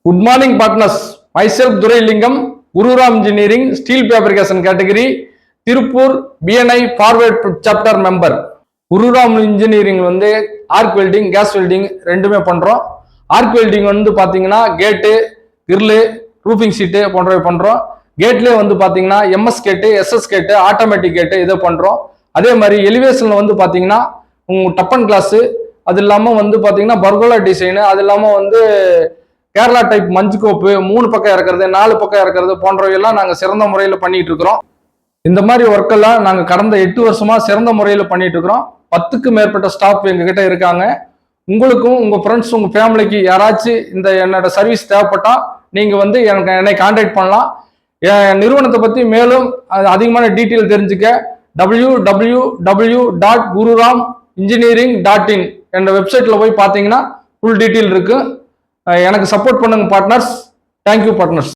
Good morning, partners. Myself Durai Lingam, Gururam Engineering, Steel Fabrication category, Tirupur BNI Forward Chapter member. Gururam Engineering வந்து arc welding, gas welding ரெண்டுமே பண்றோம். Arc welding வந்து பாத்தீங்கன்னா கேட்டு, grill, roofing சீட்டு போன்றவை பண்றோம். கேட்லயே வந்து பாத்தீங்கன்னா எம்எஸ் கேட்டு, எஸ்எஸ் கேட்டு, ஆட்டோமேட்டிக் கேட்டு இதை பண்றோம். அதே மாதிரி எலிவேஷன்ல வந்து பாத்தீங்கன்னா டப்பன் கிளாஸ், அது இல்லாம வந்து பாத்தீங்கன்னா பர்கோலா டிசைனு, அது இல்லாம வந்து கேரளா டைப் மஞ்சு கோப்பு 3 பக்கம் இறக்குறது, 4 பக்கம் இறக்குறது போன்றவையெல்லாம் நாங்கள் சிறந்த முறையில் பண்ணிட்டு இருக்கிறோம். இந்த மாதிரி ஒர்க்கெல்லாம் நாங்கள் கடந்த 8 வருஷமா சிறந்த முறையில் பண்ணிட்டு இருக்கிறோம். 10க்கு மேற்பட்ட ஸ்டாஃப் எங்ககிட்ட இருக்காங்க. உங்களுக்கும் உங்க ஃப்ரெண்ட்ஸ், உங்க ஃபேமிலிக்கு யாராச்சும் இந்த என்னோட சர்வீஸ் தேவைப்பட்டா நீங்க வந்து என்னை கான்டாக்ட் பண்ணலாம். என் நிறுவனத்தை பத்தி மேலும் அதிகமான டீட்டெயில் தெரிஞ்சுக்க www.gururam.engineering.in என்ற வெப்சைட்ல போய் பார்த்தீங்கன்னா ஃபுல் டீட்டெயில் இருக்கு. எனக்கு சப்போர்ட் பண்ணுங்க பார்ட்னர்ஸ். Thank you partners.